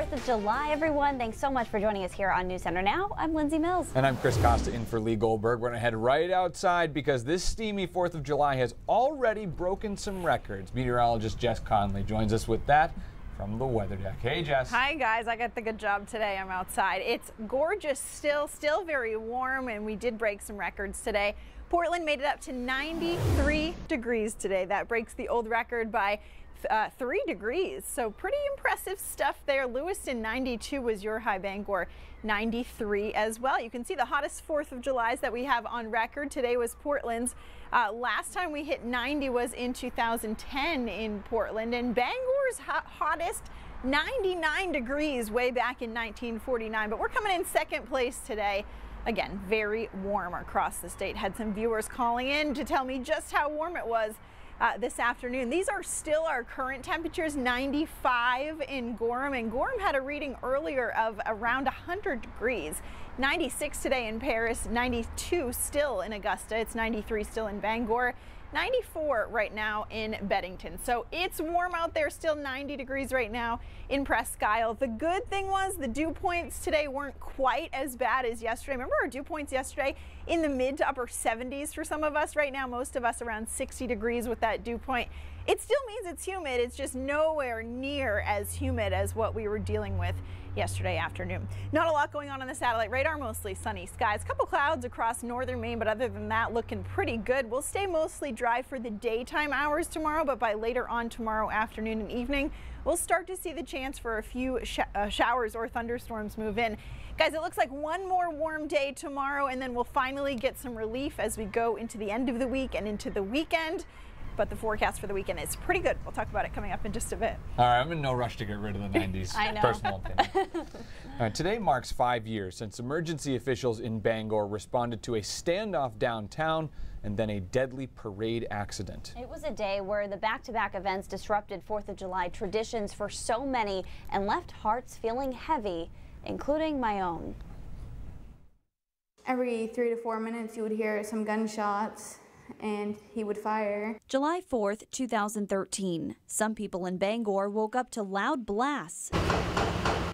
4th of July, everyone. Thanks so much for joining us here on News Center Now. I'm Lindsay Mills. And I'm Chris Costa in for Lee Goldberg. We're going to head right outside because this steamy 4th of July has already broken some records. Meteorologist Jess Conley joins us with that from the weather deck. Hey, Jess. Hi, guys. I got the good job today. I'm outside. It's gorgeous still very warm, and we did break some records today. Portland made it up to 93 degrees today. That breaks the old record by 3 degrees, so pretty impressive stuff there. Lewiston 92 was your high. Bangor 93 as well. You can see the hottest 4th of Julys that we have on record today was Portland's. Last time we hit 90 was in 2010 in Portland, and Bangor's hottest 99 degrees way back in 1949, but we're coming in second place today. Again, very warm across the state. Had some viewers calling in to tell me just how warm it was this afternoon. These are still our current temperatures, 95 in Gorham, and Gorham had a reading earlier of around 100 degrees. 96 today in Paris, 92 still in Augusta, it's 93 still in Bangor, 94 right now in Beddington. So it's warm out there, still 90 degrees right now in Presque Isle. The good thing was the dew points today weren't quite as bad as yesterday. Remember our dew points yesterday in the mid to upper 70s for some of us. Right now, most of us around 60 degrees with that dew point. It still means it's humid. It's just nowhere near as humid as what we were dealing with yesterday afternoon. Not a lot going on the satellite radar, mostly sunny skies. A couple clouds across northern Maine, but other than that, looking pretty good. We'll stay mostly dry for the daytime hours tomorrow, but by later on tomorrow afternoon and evening, we'll start to see the chance for a few showers or thunderstorms move in. Guys, it looks like one more warm day tomorrow, and then we'll finally get some relief as we go into the end of the week and into the weekend. But the forecast for the weekend is pretty good. We'll talk about it coming up in just a bit. All right, I'm in no rush to get rid of the 90s. I know. Personal opinion. All right, today marks 5 years since emergency officials in Bangor responded to a standoff downtown and then a deadly parade accident. It was a day where the back-to-back events disrupted 4th of July traditions for so many and left hearts feeling heavy, including my own. Every 3 to 4 minutes you would hear some gunshots and he would fire. July 4th, 2013. Some people in Bangor woke up to loud blasts.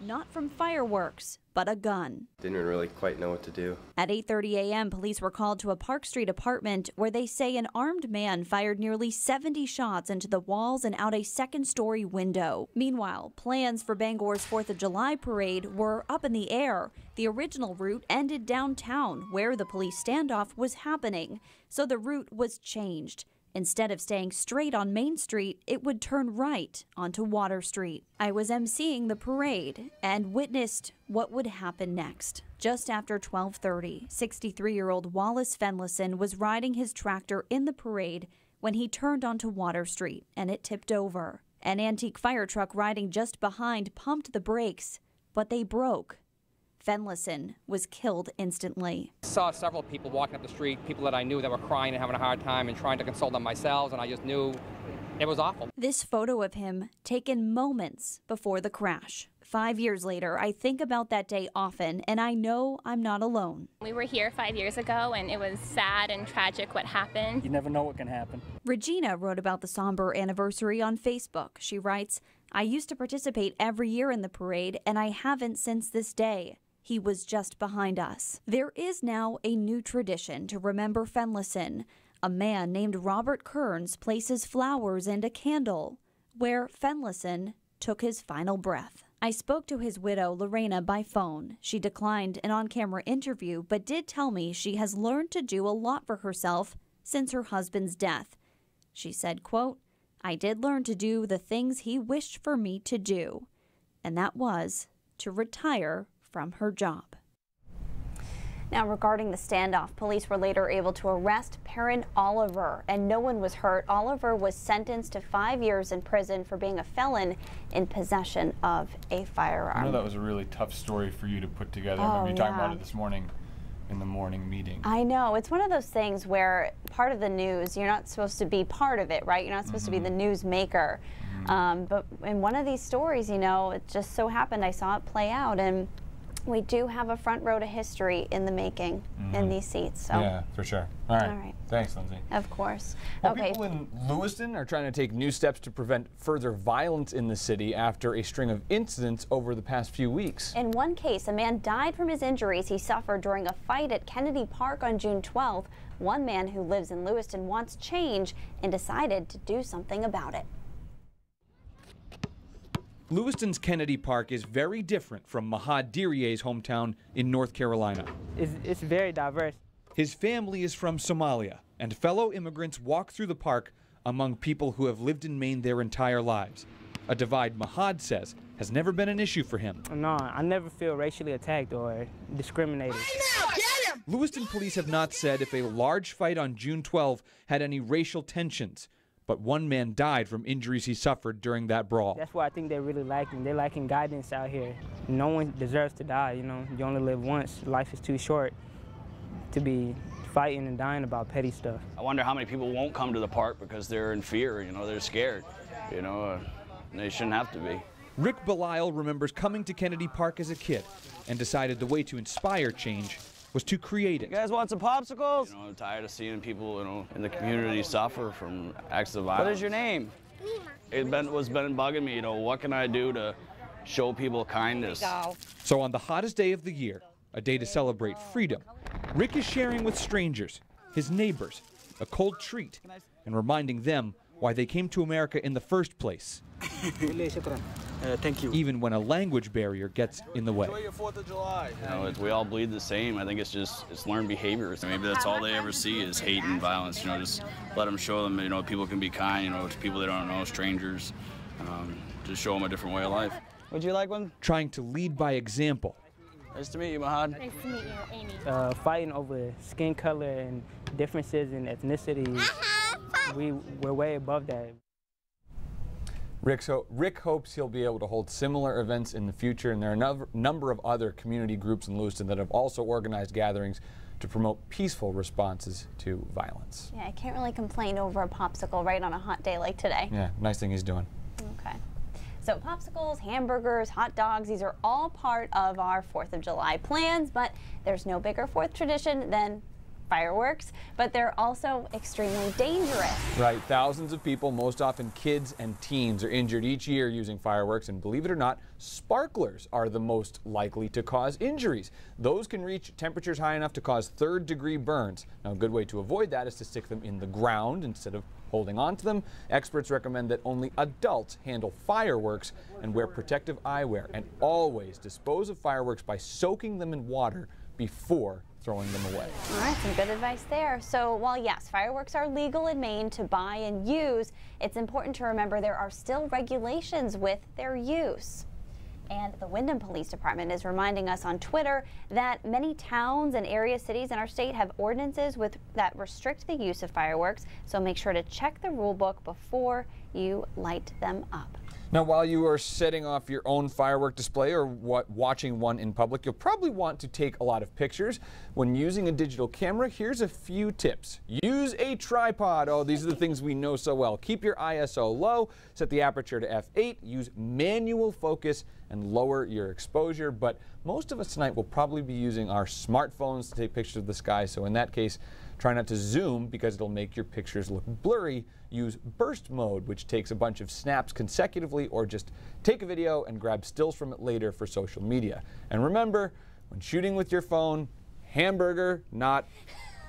Not from fireworks, but a gun. Didn't really quite know what to do. At 8:30 a.m., police were called to a Park Street apartment where they say an armed man fired nearly 70 shots into the walls and out a second-story window. Meanwhile, plans for Bangor's 4th of July parade were up in the air. The original route ended downtown, where the police standoff was happening, so the route was changed. Instead of staying straight on Main Street, it would turn right onto Water Street. I was emceeing the parade and witnessed what would happen next. Just after 12:30, 63-year-old Wallace Fenlison was riding his tractor in the parade when he turned onto Water Street and it tipped over. An antique fire truck riding just behind pumped the brakes, but they broke. Fenlison was killed instantly. I saw several people walking up the street, people that I knew that were crying and having a hard time and trying to console them myself, and I just knew it was awful. This photo of him taken moments before the crash. 5 years later, I think about that day often, and I know I'm not alone. We were here 5 years ago, and it was sad and tragic what happened. You never know what can happen. Regina wrote about the somber anniversary on Facebook. She writes, "I used to participate every year in the parade, and I haven't since this day. He was just behind us." There is now a new tradition to remember Fenlison. A man named Robert Kearns places flowers and a candle where Fenlison took his final breath. I spoke to his widow, Lorena, by phone. She declined an on-camera interview, but did tell me she has learned to do a lot for herself since her husband's death. She said, quote, "I did learn to do the things he wished for me to do, and that was to retire from her job." Now, regarding the standoff, police were later able to arrest Perrin Oliver, and no one was hurt. Oliver was sentenced to 5 years in prison for being a felon in possession of a firearm. I know that was a really tough story for you to put together. I Oh, remember you talking yeah. about it this morning in the morning meeting. I know. It's one of those things where part of the news, you're not supposed to be part of it, right? You're not supposed to be the news maker. But in one of these stories, you know, it just so happened I saw it play out, and We do have a front row to history in the making in these seats. So. Yeah, for sure. All right. All right. Thanks, Lindsay. Of course. Well, Okay. people in Lewiston are trying to take new steps to prevent further violence in the city after a string of incidents over the past few weeks. In one case, a man died from his injuries he suffered during a fight at Kennedy Park on June 12th. One man who lives in Lewiston wants change and decided to do something about it. Lewiston's Kennedy Park is very different from Mahad Diriyeh's hometown in North Carolina. It's very diverse. His family is from Somalia, and fellow immigrants walk through the park among people who have lived in Maine their entire lives. A divide Mahad says has never been an issue for him. No, I never feel racially attacked or discriminated. Lewiston police have not said if a large fight on June 12 had any racial tensions, but one man died from injuries he suffered during that brawl. That's what I think they're really lacking. They're lacking guidance out here. No one deserves to die, you know. You only live once. Life is too short to be fighting and dying about petty stuff. I wonder how many people won't come to the park because they're in fear, you know, they're scared, they shouldn't have to be. Rick Belisle remembers coming to Kennedy Park as a kid and decided the way to inspire change was to create it. You guys want some popsicles? I'm tired of seeing people, in the community suffer from acts of violence. What is your name? It's been bugging me, what can I do to show people kindness? So on the hottest day of the year, a day to celebrate freedom, Rick is sharing with strangers, his neighbors, a cold treat, and reminding them why they came to America in the first place. Thank you. Even when a language barrier gets in the way. Enjoy your 4th of July. We all bleed the same. I think it's learned behaviors. Maybe that's all they ever see is hate and violence. Just let them show them, people can be kind, to people they don't know, strangers. Just show them a different way of life. Would you like one? Trying to lead by example. Nice to meet you, Mahad. Nice to meet you, Amy. Fighting over skin color and differences in ethnicity, we're way above that. Rick hopes he'll be able to hold similar events in the future, and there are a number of other community groups in Lewiston that have also organized gatherings to promote peaceful responses to violence. Yeah, I can't really complain over a popsicle right on a hot day like today. Yeah, nice thing he's doing. Okay. So popsicles, hamburgers, hot dogs, these are all part of our 4th of July plans, but there's no bigger 4th tradition than fireworks, but they're also extremely dangerous. Right, thousands of people, most often kids and teens, are injured each year using fireworks, and believe it or not, sparklers are the most likely to cause injuries. Those can reach temperatures high enough to cause 3rd-degree burns. Now, a good way to avoid that is to stick them in the ground instead of holding on to them. Experts recommend that only adults handle fireworks and wear protective eyewear, and always dispose of fireworks by soaking them in water before throwing them away. All right, some good advice there. So while yes, fireworks are legal in Maine to buy and use, it's important to remember there are still regulations with their use. And the Windham Police Department is reminding us on Twitter that many towns and area cities in our state have ordinances that restrict the use of fireworks, so make sure to check the rule book before you light them up. Now, while you are setting off your own firework display or watching one in public, you'll probably want to take a lot of pictures. When using a digital camera, here's a few tips. Use a tripod. Oh, these are the things we know so well. Keep your ISO low, set the aperture to f8, use manual focus, and lower your exposure. But most of us tonight will probably be using our smartphones to take pictures of the sky, so in that case, try not to zoom because it'll make your pictures look blurry. Use burst mode, which takes a bunch of snaps consecutively, or just take a video and grab stills from it later for social media. And remember, when shooting with your phone, hamburger, not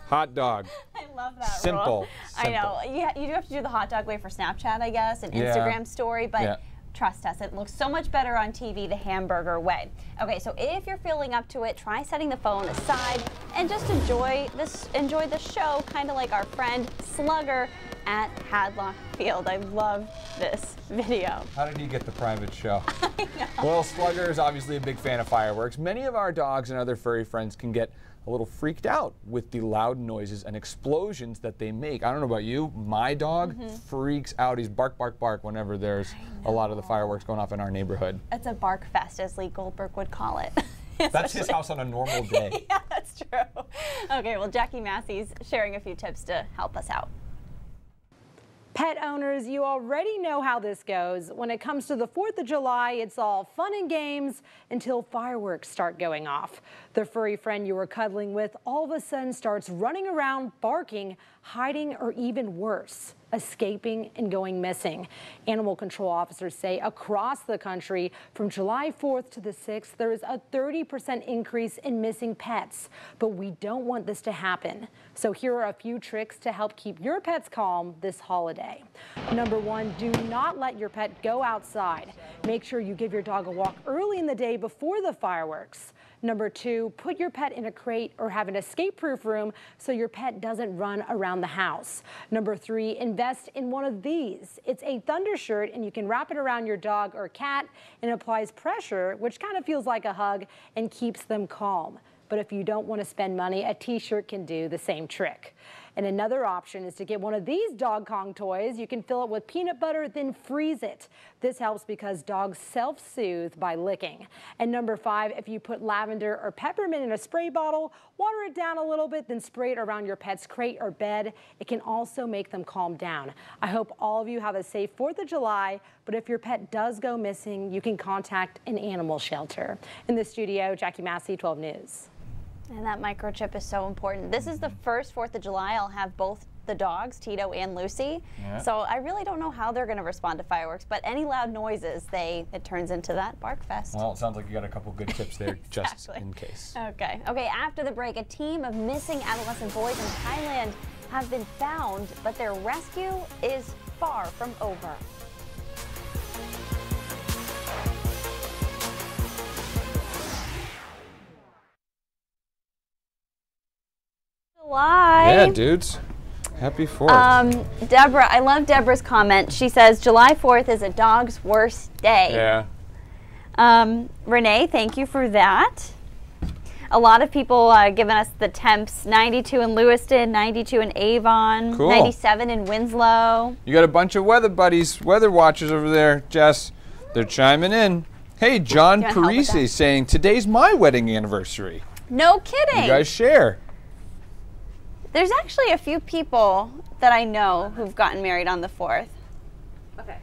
hot dog. I love that Simple. rule. I know. You do have to do the hot dog way for Snapchat, I guess, and Yeah. Instagram story, but Yeah. trust us, it looks so much better on TV the hamburger way. Okay, so if you're feeling up to it, try setting the phone aside and just enjoy the show, kind of like our friend Slugger at Hadlock Field. I love this video. How did he get the private show? Well, Slugger is obviously a big fan of fireworks. Many of our dogs and other furry friends can get a little freaked out with the loud noises and explosions that they make. I don't know about you, my dog freaks out. He's bark, bark, bark whenever there's a lot of the fireworks going off in our neighborhood. It's a bark fest, as Lee Goldberg would call it. That's his house on a normal day. Yeah, that's true. Okay, well, Jackie Massey's sharing a few tips to help us out. Pet owners, you already know how this goes. When it comes to the 4th of July, it's all fun and games until fireworks start going off. The furry friend you were cuddling with all of a sudden starts running around, barking, hiding, or even worse, escaping and going missing. Animal control officers say across the country from July 4th to the 6th, there is a 30% increase in missing pets. But we don't want this to happen. So here are a few tricks to help keep your pets calm this holiday. Number 1, do not let your pet go outside. Make sure you give your dog a walk early in the day before the fireworks. Number 2, put your pet in a crate or have an escape-proof room so your pet doesn't run around the house. Number 3, invest in one of these. It's a thunder shirt and you can wrap it around your dog or cat and applies pressure, which kind of feels like a hug and keeps them calm. But if you don't want to spend money, a t-shirt can do the same trick. And another option is to get one of these dog Kong toys. You can fill it with peanut butter, then freeze it. This helps because dogs self-soothe by licking. And number 5, if you put lavender or peppermint in a spray bottle, water it down a little bit, then spray it around your pet's crate or bed. It can also make them calm down. I hope all of you have a safe 4th of July, but if your pet does go missing, you can contact an animal shelter. In the studio, Jackie Massey, 12 News. And that microchip is so important. This is the first 4th of July I'll have both the dogs, Tito and Lucy. Yeah. So I really don't know how they're going to respond to fireworks, but any loud noises, it turns into that bark fest. Well, it sounds like you got a couple good tips there Exactly. just in case. Okay, after the break, a team of missing adolescent boys in Thailand have been found, but their rescue is far from over. July. Yeah, dudes. Happy 4th. Deborah, I love Deborah's comment. She says July 4th is a dog's worst day. Yeah. Renee, thank you for that. A lot of people giving us the temps: 92 in Lewiston, 92 in Avon, cool. 97 in Winslow. You got a bunch of weather buddies, weather watchers over there, Jess. They're chiming in. Hey, John Parisi saying, today's my wedding anniversary. No kidding. You guys share. There's actually a few people that I know who've gotten married on the 4th. Okay.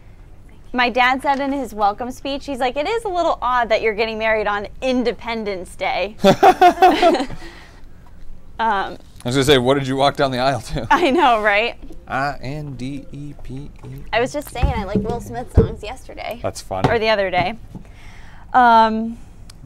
My dad said in his welcome speech, he's like, it is a little odd that you're getting married on Independence Day. I was going to say, what did you walk down the aisle to? I know, right? INDEPE. I was just saying I like Will Smith songs yesterday. That's funny. Or the other day.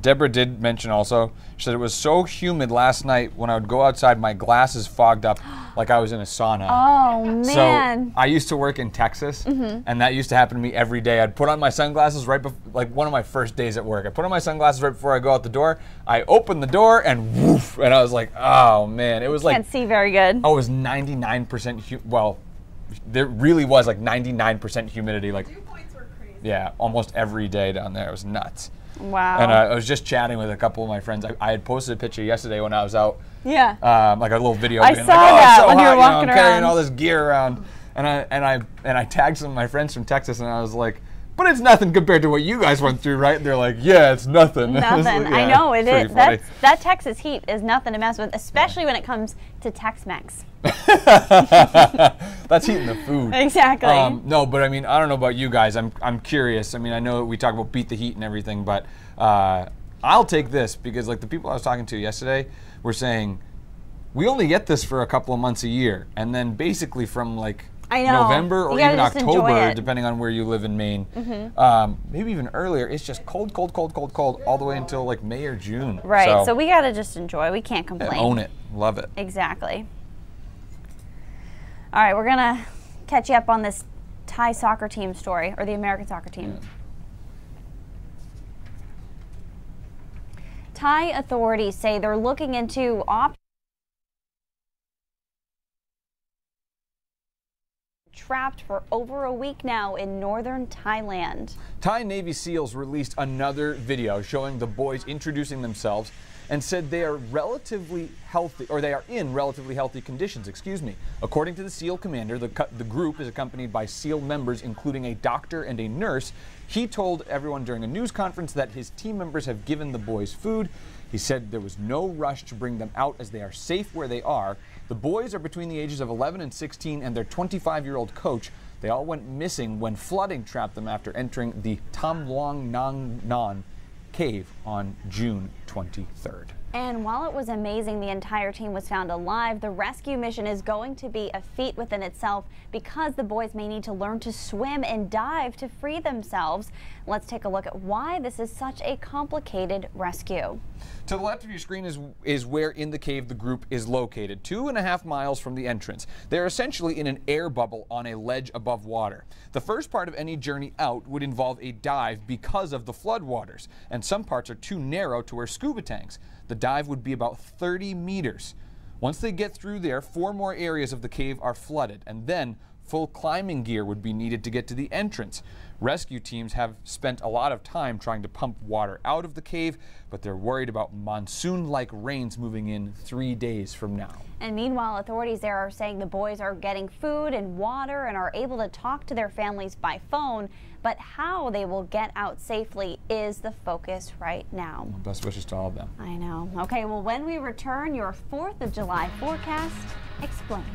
Deborah did mention also, she said it was so humid last night when I would go outside, my glasses fogged up like I was in a sauna. Oh, man. So I used to work in Texas, and that used to happen to me every day. I'd put on my sunglasses right before, like one of my first days at work. I put on my sunglasses right before I go out the door. I opened the door and woof, and I was like, oh, man. It was like. Can't see very good. Oh, it was 99% well, there really was like 99% humidity. Like, dew points were crazy. Yeah, almost every day down there. It was nuts. Wow. And I was just chatting with a couple of my friends. I had posted a picture yesterday when I was out. Yeah. Like a little video. I being saw like, that so when hot, you were walking I'm carrying around. all this gear around. And I tagged some of my friends from Texas, and I was like, but it's nothing compared to what you guys went through, right? And they're like, yeah, it's nothing. Nothing. Like, yeah, I know it is. funny. That Texas heat is nothing to mess with, especially when it comes to Tex-Mex. That's heating the food. Exactly. No, but I mean, I don't know about you guys. I'm curious. I mean, I know we talk about beat the heat and everything, but I'll take this because like the people I was talking to yesterday were saying we only get this for a couple of months a year, and then basically from like November or even October, depending on where you live in Maine, maybe even earlier, it's just cold all the way until like May or June. Right. So we gotta just enjoy. We can't complain. Yeah, own it. Love it. Exactly. All right, we're gonna catch you up on this Thai soccer team story, or the American soccer team. Yeah. Thai authorities say they're looking into options trapped for over a week now in northern Thailand. Thai Navy SEALs released another video showing the boys introducing themselves and said they are relatively healthy, or they are in relatively healthy conditions, excuse me. According to the SEAL commander, the group is accompanied by SEAL members, including a doctor and a nurse. He told everyone during a news conference that his team members have given the boys food. He said there was no rush to bring them out as they are safe where they are. The boys are between the ages of 11 and 16, and their 25-year-old coach They all went missing when flooding trapped them after entering the Tam Luang Nang Nan cave on June 23rd. And while it was amazing the entire team was found alive, the rescue mission is going to be a feat within itself because the boys may need to learn to swim and dive to free themselves. Let's take a look at why this is such a complicated rescue. To the left of your screen is where in the cave the group is located, 2.5 miles from the entrance. They're essentially in an air bubble on a ledge above water. The first part of any journey out would involve a dive because of the floodwaters, and some parts are too narrow to wear scuba tanks. The dive would be about 30 meters. Once they get through there, 4 more areas of the cave are flooded, and then full climbing gear would be needed to get to the entrance. Rescue teams have spent a lot of time trying to pump water out of the cave, but they're worried about monsoon-like rains moving in 3 days from now. And meanwhile, authorities there are saying the boys are getting food and water and are able to talk to their families by phone, but how they will get out safely is the focus right now. Best wishes to all of them. I know. Okay, well, when we return, your 4th of July forecast explained.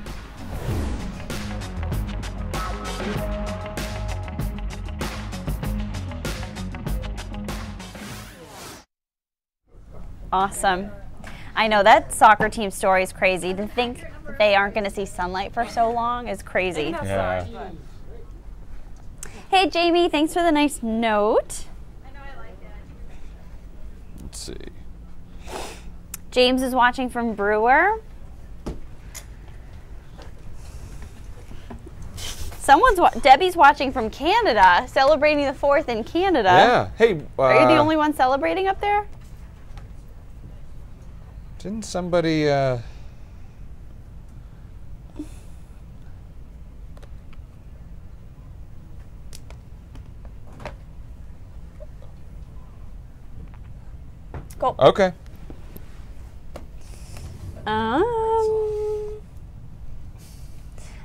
Awesome. I know that soccer team story is crazy. To think they aren't going to see sunlight for so long is crazy. Yeah. Hey, Jamie, thanks for the nice note. Let's see. James is watching from Brewer. Debbie's watching from Canada, celebrating the 4th in Canada. Yeah. Hey. Are you the only one celebrating up there? Didn't somebody, Go. Okay.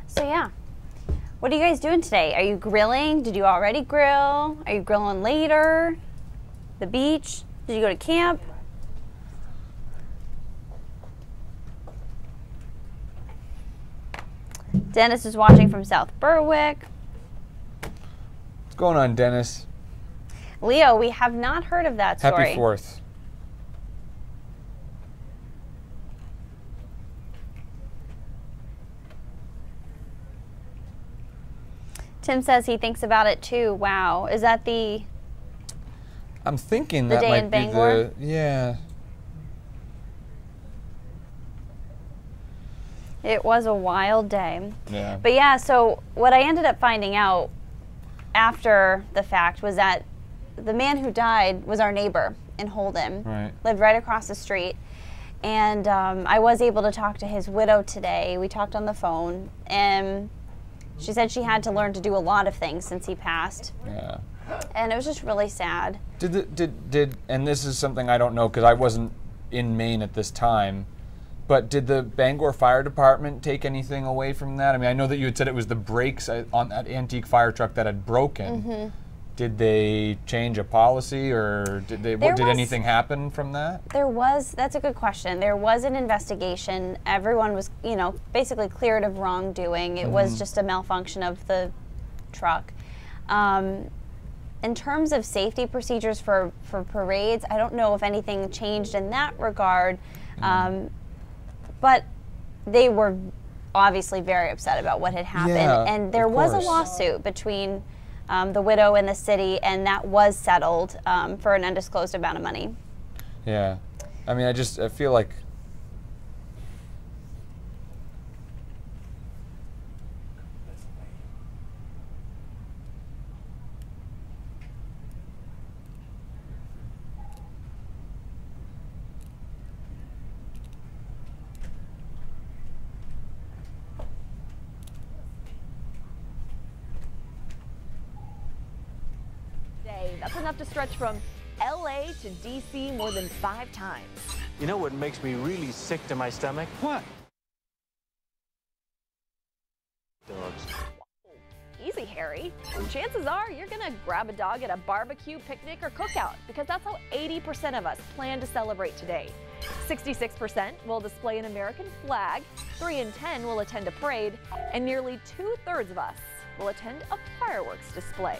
So yeah. What are you guys doing today? Are you grilling? Did you already grill? Are you grilling later? The beach? Did you go to camp? Dennis is watching from South Berwick. What's going on, Dennis? Leo, we have not heard of that story. Happy 4th. Tim says he thinks about it too. Wow. Is that the I'm thinking the that day might in be Bangor? yeah. It was a wild day. Yeah. But yeah, so what I ended up finding out after the fact was that the man who died was our neighbor in Holden. Right. Lived right across the street. And I was able to talk to his widow today. We talked on the phone, and she said she had to learn to do a lot of things since he passed. Yeah. And it was just really sad. And this is something I don't know because I wasn't in Maine at this time, but did the Bangor Fire Department take anything away from that? I mean, I know that you had said it was the brakes on that antique fire truck that had broken. Mm-hmm. Did they change a policy, or did anything happen from that? That's a good question. There was an investigation. Everyone was, basically cleared of wrongdoing. It was just a malfunction of the truck. In terms of safety procedures for parades, I don't know if anything changed in that regard, but they were obviously very upset about what had happened. Yeah, and there was a lawsuit between the widow and the city, and that was settled for an undisclosed amount of money. Yeah. I mean, I feel like that's enough to stretch from LA to DC more than 5 times. You know what makes me really sick to my stomach? What? Dogs. Easy, Harry. Chances are you're gonna grab a dog at a barbecue, picnic, or cookout because that's how 80% of us plan to celebrate today. 66% will display an American flag, 3 in 10 will attend a parade, and nearly 2/3 of us will attend a fireworks display.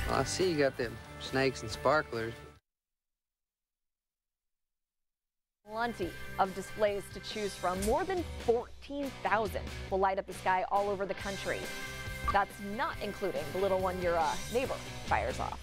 Well, I see you got them snakes and sparklers. Plenty of displays to choose from. More than 14,000 will light up the sky all over the country. That's not including the little one your neighbor fires off.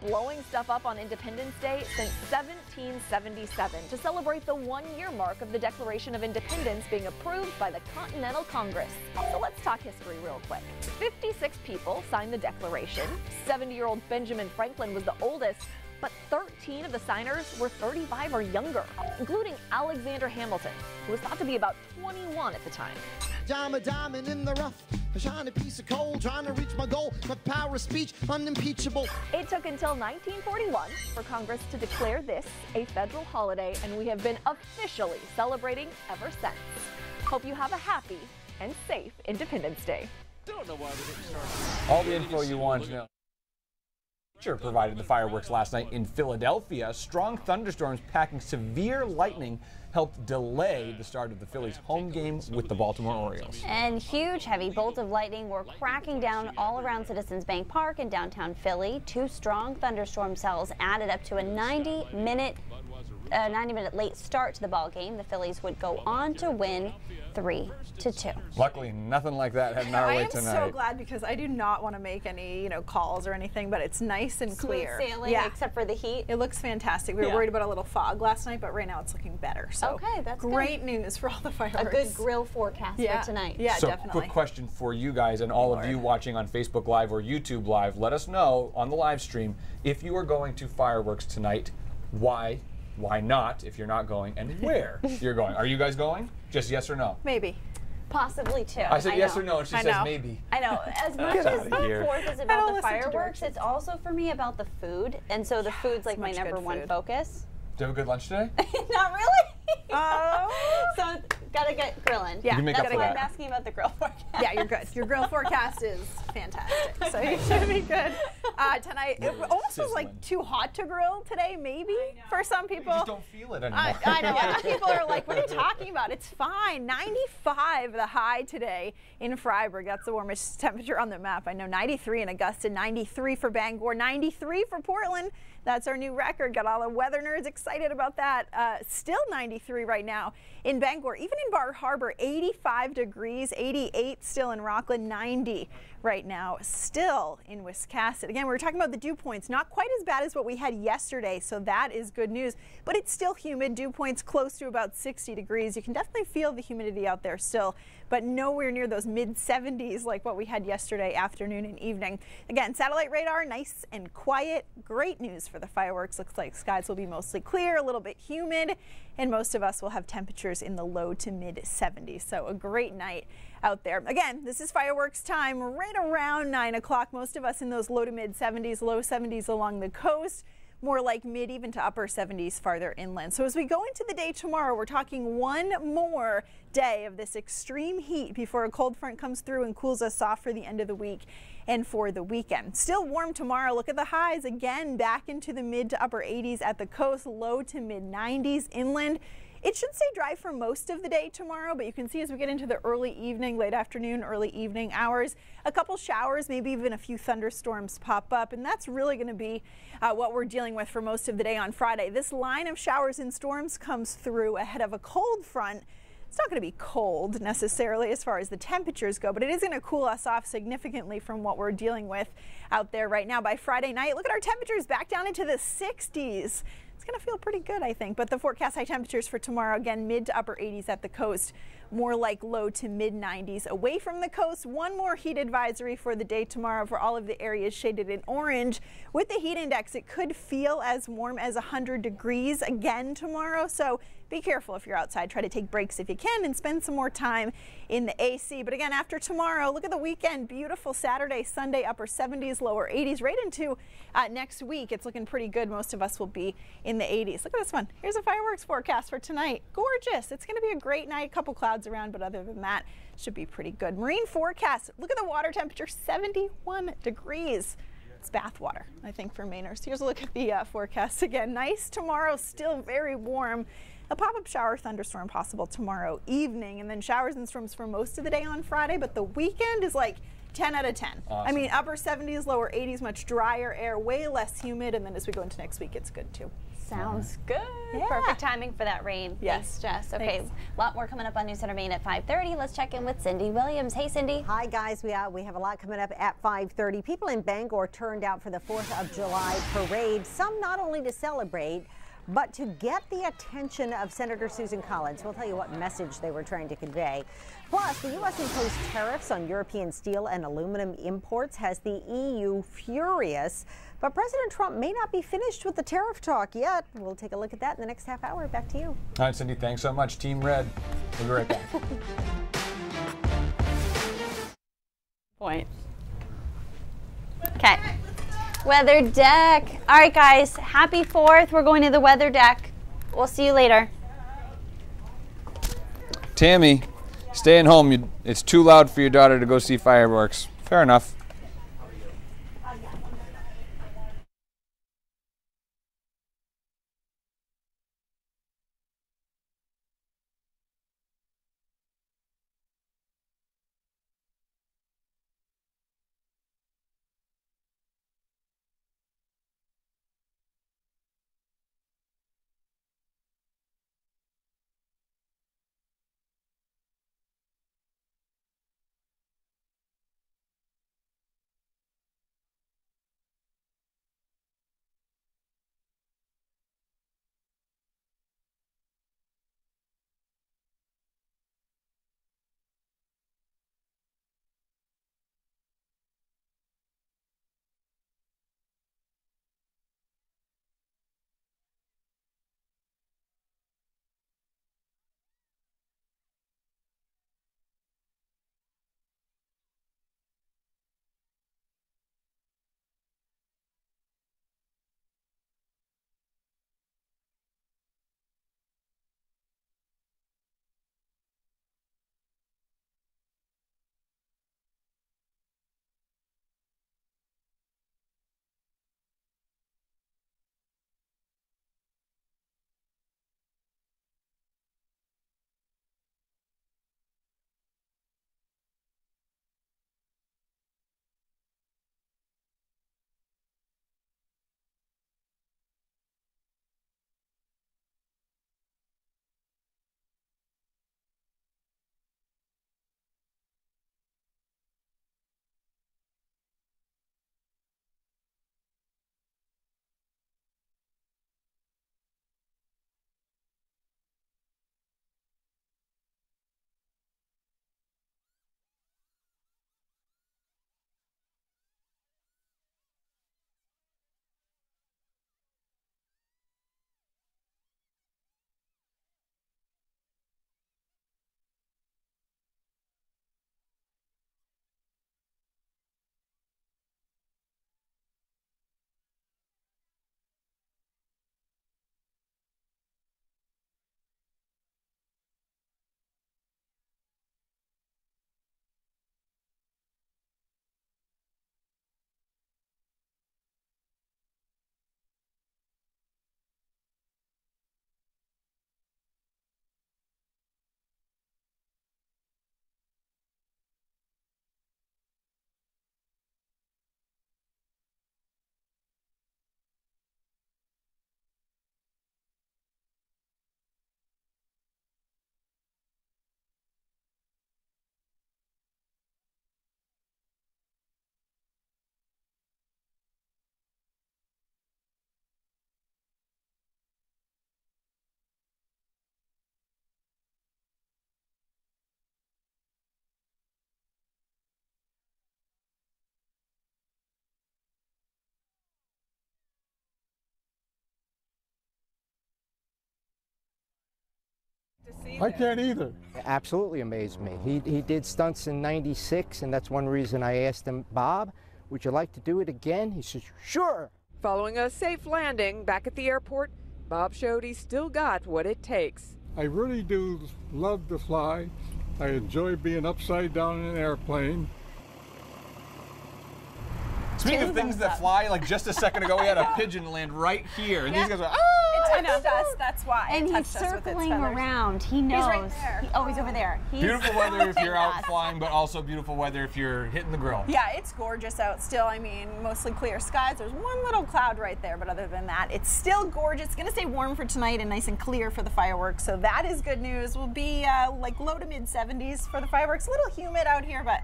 Blowing stuff up on Independence Day since 1777 to celebrate the one-year mark of the Declaration of Independence being approved by the Continental Congress. So let's talk history real quick. 56 people signed the Declaration. 70-year-old Benjamin Franklin was the oldest, but 13 of the signers were 35 or younger, including Alexander Hamilton, who was thought to be about 21 at the time. I'm a diamond in the rough, a shiny piece of coal, trying to reach my goal, my power of speech unimpeachable. It took until 1941 for Congress to declare this a federal holiday, and we have been officially celebrating ever since. Hope you have a happy and safe Independence Day. Don't know why we're getting started. All the info you want to know. Provided the fireworks last night in Philadelphia. Strong thunderstorms packing severe lightning helped delay the start of the Phillies' home game with the Baltimore Orioles. And huge heavy bolts of lightning were cracking down all around Citizens Bank Park in downtown Philly. 2 strong thunderstorm cells added up to a 90-minute late start to the ball game. The Phillies would go on to win 3-2. Luckily, nothing like that heading our way tonight. I am so glad, because I do not want to make any, calls or anything, but it's nice and clear. Smooth sailing, except for the heat. It looks fantastic. We were worried about a little fog last night, but right now it's looking better. So okay, that's great news for all the fireworks. A good grill forecast for tonight. Yeah, so, definitely. Quick question for you guys and all of you watching on Facebook Live or YouTube Live. Let us know on the live stream if you are going to fireworks tonight. Why not if you're not going, and where you're going. Are you guys going? Just yes or no? Maybe. Possibly too. I said yes or no, and she says maybe. I know. As much as the 4th is about the fireworks, it's also for me about the food, and so the food's like my number one focus. Did you have a good lunch today? Not really. So gotta get grilling. Yeah, that's why I'm asking about the grill forecast. Yeah, you're good. Your grill forecast is fantastic, so you should be good. Tonight, it almost was like too hot to grill today, maybe for some people. You just don't feel it anymore. I know. Other people are like, what are you talking about? It's fine. 95 the high today in Freiburg. That's the warmest temperature on the map. I know 93 in Augusta, 93 for Bangor, 93 for Portland. That's our new record. Got all the weather nerds excited about that. Still 93 right now in Bangor. Even in Bar Harbor, 85 degrees, 88 still in Rockland, 90 right now still in Wiscasset. Again, we were talking about the dew points. Not quite as bad as what we had yesterday, so that is good news. But it's still humid. Dew points close to about 60 degrees. You can definitely feel the humidity out there still, but nowhere near those mid-70s like what we had yesterday afternoon and evening. Again, satellite radar, nice and quiet. Great news for the fireworks. Looks like skies will be mostly clear, a little bit humid, and most of us will have temperatures in the low to mid-70s. So a great night out there. Again, this is fireworks time right around 9 o'clock. Most of us in those low to mid-70s, low 70s along the coast. More like mid even to upper 70s farther inland. So as we go into the day tomorrow, we're talking one more day of this extreme heat before a cold front comes through and cools us off for the end of the week and for the weekend. Still warm tomorrow. Look at the highs again, back into the mid to upper 80s at the coast, low to mid 90s inland. It should stay dry for most of the day tomorrow, but you can see as we get into the early evening, late afternoon, early evening hours, a couple showers, maybe even a few thunderstorms pop up, and that's really going to be what we're dealing with for most of the day on Friday. This line of showers and storms comes through ahead of a cold front. It's not going to be cold necessarily as far as the temperatures go, but it is going to cool us off significantly from what we're dealing with out there right now. By Friday night, look at our temperatures back down into the 60s. It's going to feel pretty good, I think. But the forecast high temperatures for tomorrow, again, mid to upper 80s at the coast, more like low to mid 90s away from the coast. One more heat advisory for the day tomorrow for all of the areas shaded in orange. With the heat index, it could feel as warm as 100 degrees again tomorrow. So be careful if you're outside. Try to take breaks if you can and spend some more time in the AC. But again, after tomorrow, look at the weekend. Beautiful Saturday, Sunday, upper 70s, lower 80s, right into next week. It's looking pretty good. Most of us will be in the 80s. Look at this one. Here's a fireworks forecast for tonight. Gorgeous. It's going to be a great night. A couple clouds around, but other than that, should be pretty good. Marine forecast. Look at the water temperature, 71 degrees. It's bath water, I think, for Mainers. Here's a look at the forecast again. Nice tomorrow, still very warm. A pop-up shower thunderstorm possible tomorrow evening, and then showers and storms for most of the day on Friday, but the weekend is like 10 out of 10. Awesome. I mean, upper 70s, lower 80s, much drier air, way less humid, and then as we go into next week, it's good too. Sounds good. Yeah. Perfect timing for that rain. Yes. Thanks, Jess. Okay, Thanks. a lot more coming up on News Center Maine at 5:30. Let's check in with Cindy Williams. Hey, Cindy. Hi, guys. We have a lot coming up at 5:30. People in Bangor turned out for the 4th of July parade, some not only to celebrate, but to get the attention of Senator Susan Collins. We'll tell you what message they were trying to convey. Plus, the U.S. imposed tariffs on European steel and aluminum imports has the EU furious. But President Trump may not be finished with the tariff talk yet. We'll take a look at that in the next half hour. Back to you. All right, Cindy, thanks so much. Team Red. We'll be right back. Point. Okay. Weather deck. All right, guys. Happy 4th. We're going to the weather deck. We'll see you later. Tammy, staying home. It's too loud for your daughter to go see fireworks. Fair enough. I can't either. Absolutely amazed me. He did stunts in '96, and that's one reason I asked him, Bob, would you like to do it again? He says, sure. Following a safe landing back at the airport, Bob showed he's still got what it takes. I really do love to fly. I enjoy being upside down in an airplane. Speaking of things that fly, like just a second ago, we had a pigeon land right here, and these guys are, It touched us, that's why. And he's circling around. He knows. He's right there. He's over there. He's Beautiful weather if you're out us. flying, but also beautiful weather if you're hitting the grill. Yeah, it's gorgeous out still. I mean, mostly clear skies. There's one little cloud right there, but other than that, it's still gorgeous. It's going to stay warm for tonight and nice and clear for the fireworks, so that is good news. We'll be like low to mid 70s for the fireworks. A little humid out here, but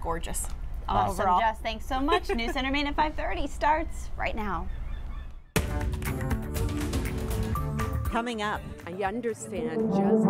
gorgeous. Awesome, overall. Jess. Thanks so much. News Center Maine at 5:30 starts right now. Coming up, I understand just